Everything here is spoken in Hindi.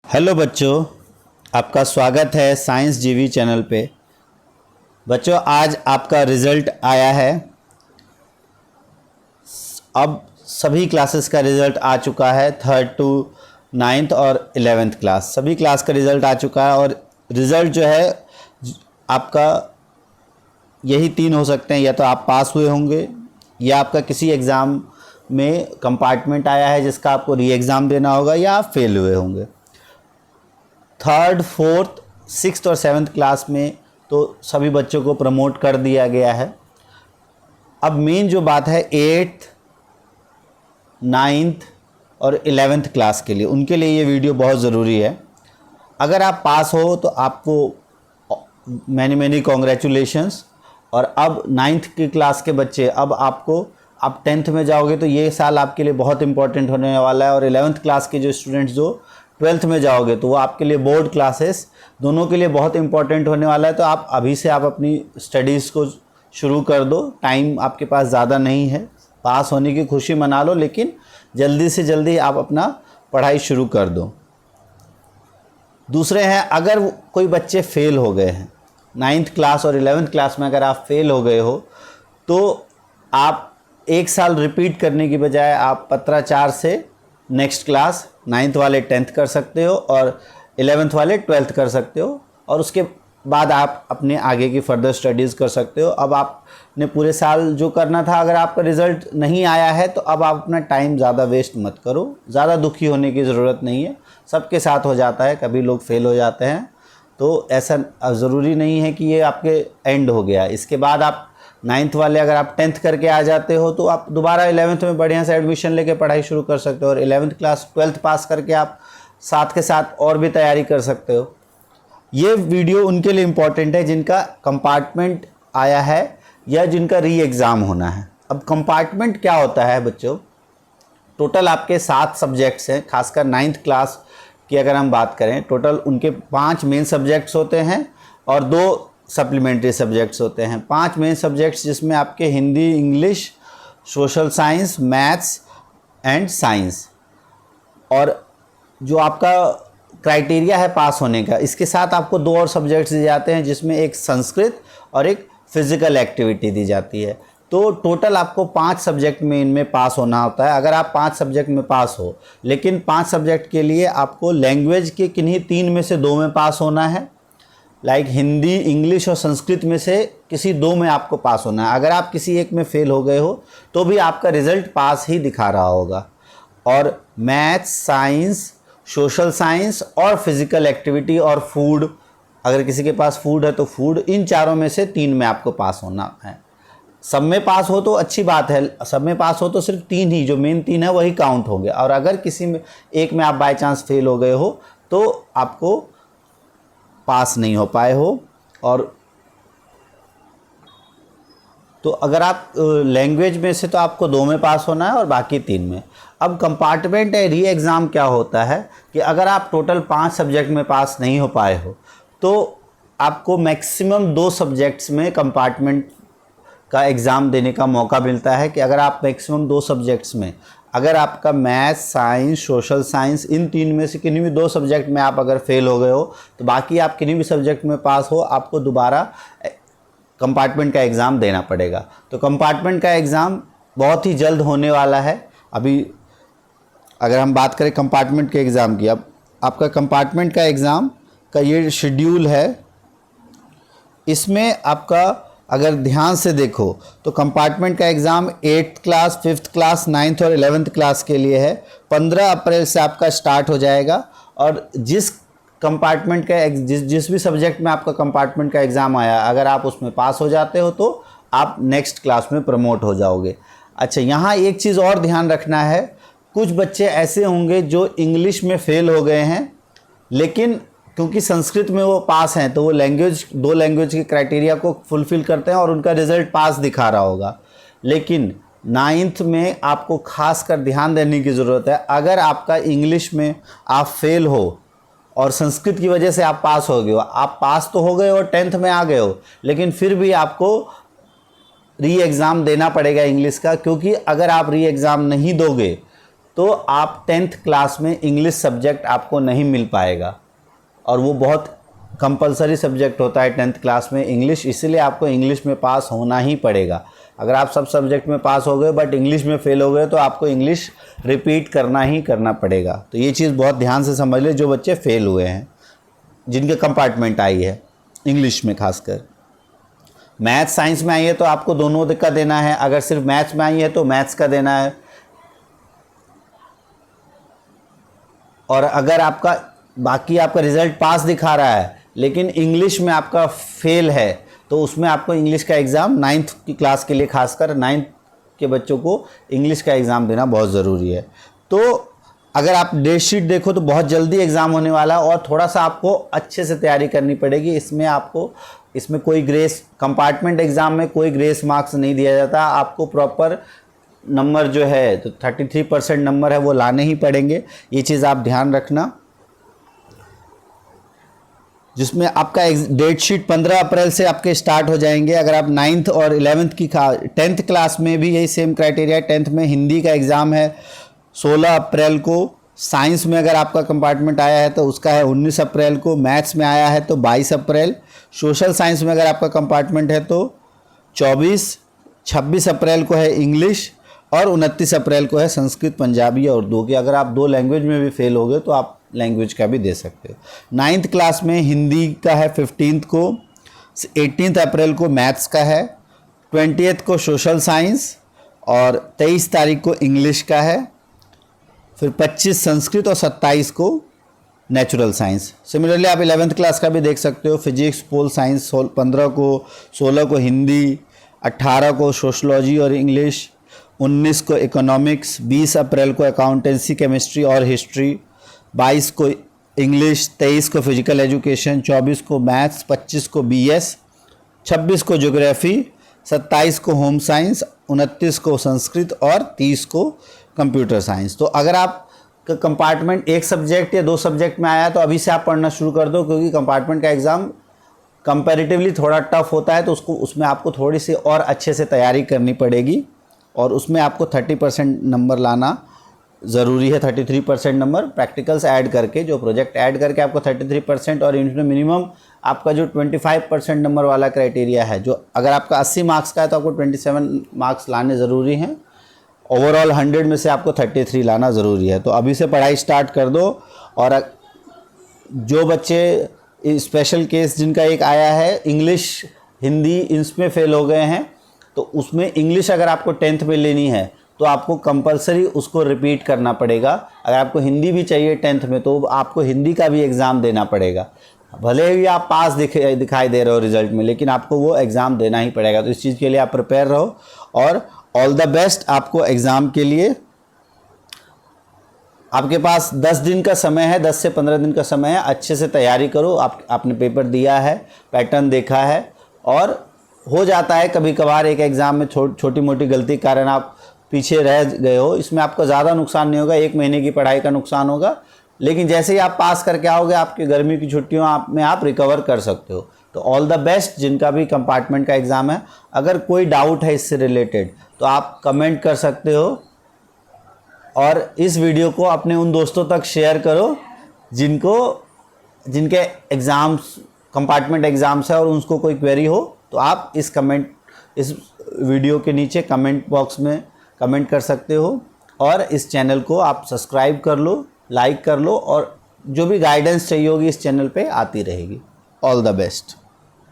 हेलो बच्चों, आपका स्वागत है साइंस जीवी चैनल पे। बच्चों, आज आपका रिज़ल्ट आया है। अब सभी क्लासेस का रिज़ल्ट आ चुका है। 3rd to 9th और 11th क्लास, सभी क्लास का रिज़ल्ट आ चुका है। और रिज़ल्ट जो है आपका यही 3 हो सकते हैं, या तो आप पास हुए होंगे या आपका किसी एग्ज़ाम में कंपार्टमेंट आया है जिसका आपको री एग्ज़ाम देना होगा, या आप फेल हुए होंगे। 3rd, 4th, 6th और 7th क्लास में तो सभी बच्चों को प्रमोट कर दिया गया है। अब मेन जो बात है 8th, 9th और 11th क्लास के लिए, उनके लिए ये वीडियो बहुत ज़रूरी है। अगर आप पास हो तो आपको मैनी कॉन्ग्रेचुलेशंस। और अब 9th की क्लास के बच्चे, अब आप 10th में जाओगे तो ये साल आपके लिए बहुत इंपॉर्टेंट होने वाला है। और 11th क्लास के जो स्टूडेंट्स जो 12th में जाओगे तो वो आपके लिए बोर्ड क्लासेस दोनों के लिए बहुत इंपॉर्टेंट होने वाला है। तो आप अभी से आप अपनी स्टडीज़ को शुरू कर दो। टाइम आपके पास ज़्यादा नहीं है, पास होने की खुशी मना लो, लेकिन जल्दी से जल्दी आप अपना पढ़ाई शुरू कर दो। दूसरे हैं, अगर कोई बच्चे फेल हो गए हैं 9th क्लास और 11th क्लास में, अगर आप फेल हो गए हो तो आप एक साल रिपीट करने की बजाय आप पत्राचार से नेक्स्ट क्लास 9th वाले 10th कर सकते हो और 11th वाले 12th कर सकते हो। और उसके बाद आप अपने आगे की फर्दर स्टडीज़ कर सकते हो। अब आपने पूरे साल जो करना था, अगर आपका रिज़ल्ट नहीं आया है तो अब आप अपना टाइम ज़्यादा वेस्ट मत करो। ज़्यादा दुखी होने की ज़रूरत नहीं है, सबके साथ हो जाता है, कभी लोग फेल हो जाते हैं। तो ऐसा ज़रूरी नहीं है कि ये आपके एंड हो गया। इसके बाद आप 9th वाले अगर आप 10th करके आ जाते हो तो आप दोबारा 11th में बढ़िया से एडमिशन लेके पढ़ाई शुरू कर सकते हो। और 11th क्लास 12th पास करके आप साथ के साथ और भी तैयारी कर सकते हो। ये वीडियो उनके लिए इम्पॉर्टेंट है जिनका कंपार्टमेंट आया है या जिनका री एग्ज़ाम होना है। अब कंपार्टमेंट क्या होता है बच्चों? टोटल आपके 7 सब्जेक्ट्स हैं। खासकर 9th क्लास की अगर हम बात करें, टोटल उनके 5 मेन सब्जेक्ट्स होते हैं और 2 सप्लीमेंट्री सब्जेक्ट्स होते हैं। 5 मेन सब्जेक्ट्स जिसमें आपके Hindi, English, social science, maths and science. और जो आपका क्राइटेरिया है पास होने का, इसके साथ आपको 2 और सब्जेक्ट्स दिए जाते हैं जिसमें एक संस्कृत और एक फिज़िकल एक्टिविटी दी जाती है। तो टोटल आपको 5 सब्जेक्ट में इनमें पास होना होता है। अगर आप 5 सब्जेक्ट में पास हो, लेकिन 5 सब्जेक्ट के लिए आपको लैंग्वेज के किन्हीं 3 में से 2 में पास होना है। लाइक हिंदी, इंग्लिश और संस्कृत में से किसी 2 में आपको पास होना है। अगर आप किसी एक में फेल हो गए हो तो भी आपका रिज़ल्ट पास ही दिखा रहा होगा। और मैथ्स, साइंस, सोशल साइंस और फिज़िकल एक्टिविटी और फूड, अगर किसी के पास फूड है तो फूड, इन चारों में से 3 में आपको पास होना है। सब में पास हो तो अच्छी बात है, सब में पास हो तो सिर्फ 3 ही, जो मेन 3 है वही काउंट होंगे। और अगर किसी में एक में आप बाय चांस फेल हो गए हो तो आपको पास नहीं हो पाए हो। और तो अगर आप लैंग्वेज में से तो आपको 2 में पास होना है और बाकी 3 में। अब कंपार्टमेंट री एग्ज़ाम क्या होता है कि अगर आप टोटल 5 सब्जेक्ट में पास नहीं हो पाए हो तो आपको मैक्सिमम 2 सब्जेक्ट्स में कंपार्टमेंट का एग्ज़ाम देने का मौका मिलता है। कि अगर आप मैक्सिमम 2 सब्जेक्ट्स में, अगर आपका मैथ्स, साइंस, सोशल साइंस, इन 3 में से किन्हीं भी 2 सब्जेक्ट में आप अगर फेल हो गए हो तो बाकी आप किन्हीं भी सब्जेक्ट में पास हो, आपको दोबारा कंपार्टमेंट का एग्ज़ाम देना पड़ेगा। तो कंपार्टमेंट का एग्ज़ाम बहुत ही जल्द होने वाला है। अभी अगर हम बात करें कंपार्टमेंट के एग्ज़ाम की, अब आपका कंपार्टमेंट का एग्ज़ाम का ये शेड्यूल है। इसमें आपका अगर ध्यान से देखो तो कंपार्टमेंट का exam 8th class, 5th class, 9th और 11th क्लास के लिए है। 15 अप्रैल से आपका स्टार्ट हो जाएगा। और जिस कंपार्टमेंट का जिस भी सब्जेक्ट में आपका कंपार्टमेंट का एग्ज़ाम आया, अगर आप उसमें पास हो जाते हो तो आप नेक्स्ट क्लास में प्रमोट हो जाओगे। अच्छा, यहाँ एक चीज़ और ध्यान रखना है, कुछ बच्चे ऐसे होंगे जो इंग्लिश में फ़ेल हो गए हैं, लेकिन क्योंकि संस्कृत में वो पास हैं तो वो लैंग्वेज, 2 लैंग्वेज के क्राइटेरिया को फुलफ़िल करते हैं और उनका रिज़ल्ट पास दिखा रहा होगा। लेकिन 9th में आपको खास कर ध्यान देने की ज़रूरत है। अगर आपका इंग्लिश में आप फेल हो और संस्कृत की वजह से आप पास हो गए हो, आप पास तो हो गए और 10th में आ गए हो, लेकिन फिर भी आपको री एग्ज़ाम देना पड़ेगा इंग्लिश का। क्योंकि अगर आप री एग्ज़ाम नहीं दोगे तो आप 10th क्लास में इंग्लिश सब्जेक्ट आपको नहीं मिल पाएगा, और वो बहुत कंपलसरी सब्जेक्ट होता है 10th क्लास में इंग्लिश, इसीलिए आपको इंग्लिश में पास होना ही पड़ेगा। अगर आप सब सब्जेक्ट में पास हो गए बट इंग्लिश में फेल हो गए तो आपको इंग्लिश रिपीट करना ही करना पड़ेगा। तो ये चीज़ बहुत ध्यान से समझ ले जो बच्चे फेल हुए हैं, जिनके कंपार्टमेंट आई है इंग्लिश में खासकर। मैथ्स साइंस में आई है तो आपको दोनों का देना है, अगर सिर्फ मैथ्स में आई है तो मैथ्स का देना है, और अगर आपका बाकी आपका रिज़ल्ट पास दिखा रहा है लेकिन इंग्लिश में आपका फेल है तो उसमें आपको इंग्लिश का एग्ज़ाम 9th की क्लास के लिए, खासकर 9th के बच्चों को इंग्लिश का एग्ज़ाम देना बहुत ज़रूरी है। तो अगर आप डेट शीट देखो तो बहुत जल्दी एग्ज़ाम होने वाला है और थोड़ा सा आपको अच्छे से तैयारी करनी पड़ेगी। इसमें कोई ग्रेस, कंपार्टमेंट एग्ज़ाम में कोई ग्रेस मार्क्स नहीं दिया जाता, आपको प्रॉपर नंबर जो है तो 33% नंबर है वो लाने ही पड़ेंगे, ये चीज़ आप ध्यान रखना। जिसमें आपका डेट शीट 15 अप्रैल से आपके स्टार्ट हो जाएंगे। अगर आप 9th और 11th की 10th क्लास में भी यही सेम क्राइटेरिया। 10th में हिंदी का एग्ज़ाम है 16 अप्रैल को, साइंस में अगर आपका कंपार्टमेंट आया है तो उसका है 19 अप्रैल को, मैथ्स में आया है तो 22 अप्रैल, सोशल साइंस में अगर आपका कंपार्टमेंट है तो 26 अप्रैल को है इंग्लिश, और 29 अप्रैल को है संस्कृत, पंजाबी और उर्दू की। अगर आप 2 लैंग्वेज में भी फेल हो गए तो आप लैंग्वेज का भी दे सकते हो। 9th क्लास में हिंदी का है 15 को, 18 अप्रैल को मैथ्स का है, 20th को सोशल साइंस और 23 तारीख को इंग्लिश का है, फिर 25 संस्कृत और 27 को नेचुरल साइंस। सिमिलरली आप 11th क्लास का भी देख सकते हो, फिजिक्स, पोल साइंस 15 को, 16 को हिंदी, 18 को सोशलॉजी और इंग्लिश, 19 को इकोनॉमिक्स, 20 अप्रैल को अकाउंटेंसी, केमिस्ट्री और हिस्ट्री, 22 को इंग्लिश, 23 को फिजिकल एजुकेशन, 24 को मैथ्स, 25 को बीएस, 26 को ज्योग्राफी, 27 को होम साइंस, 29 को संस्कृत और 30 को कंप्यूटर साइंस। तो अगर आप कंपार्टमेंट एक सब्जेक्ट या 2 सब्जेक्ट में आया तो अभी से आप पढ़ना शुरू कर दो, क्योंकि कंपार्टमेंट का एग्ज़ाम कंपैरेटिवली थोड़ा टफ होता है, तो उसमें आपको थोड़ी सी और अच्छे से तैयारी करनी पड़ेगी, और उसमें आपको 30% नंबर लाना ज़रूरी है। 33% नंबर प्रैक्टिकल्स ऐड करके, जो प्रोजेक्ट ऐड करके आपको 33%, और इनमें मिनिमम आपका जो 25% नंबर वाला क्राइटेरिया है, जो अगर आपका 80 मार्क्स का है तो आपको 27 मार्क्स लाने ज़रूरी हैं। ओवरऑल 100 में से आपको 33 लाना ज़रूरी है। तो अभी से पढ़ाई स्टार्ट कर दो। और जो बच्चे स्पेशल केस जिनका एक आया है इंग्लिश, हिंदी, इसमें फेल हो गए हैं, तो उसमें इंग्लिश अगर आपको 10th में लेनी है तो आपको कंपलसरी उसको रिपीट करना पड़ेगा। अगर आपको हिंदी भी चाहिए 10th में तो आपको हिंदी का भी एग्ज़ाम देना पड़ेगा। भले ही आप पास दिखाई दे रहे हो रिजल्ट में, लेकिन आपको वो एग्ज़ाम देना ही पड़ेगा। तो इस चीज़ के लिए आप प्रिपेयर रहो, और ऑल द बेस्ट आपको एग्ज़ाम के लिए। आपके पास 10 दिन का समय है, 10 से 15 दिन का समय है, अच्छे से तैयारी करो। आपने पेपर दिया है, पैटर्न देखा है, और हो जाता है कभी कभार एक एग्ज़ाम में छोटी मोटी गलती के कारण आप पीछे रह गए हो, इसमें आपको ज़्यादा नुकसान नहीं होगा, 1 महीने की पढ़ाई का नुकसान होगा, लेकिन जैसे ही आप पास करके आओगे आपकी गर्मी की छुट्टियों में आप रिकवर कर सकते हो। तो ऑल द बेस्ट जिनका भी कंपार्टमेंट का एग्ज़ाम है। अगर कोई डाउट है इससे रिलेटेड तो आप कमेंट कर सकते हो, और इस वीडियो को अपने उन दोस्तों तक शेयर करो जिनके एग्ज़ाम्स, कंपार्टमेंट एग्ज़ाम्स है और उनको कोई क्वेरी हो, तो आप इस वीडियो के नीचे कमेंट बॉक्स में कमेंट कर सकते हो। और इस चैनल को आप सब्सक्राइब कर लो, लाइक कर लो, और जो भी गाइडेंस चाहिए होगी इस चैनल पे आती रहेगी। All the best.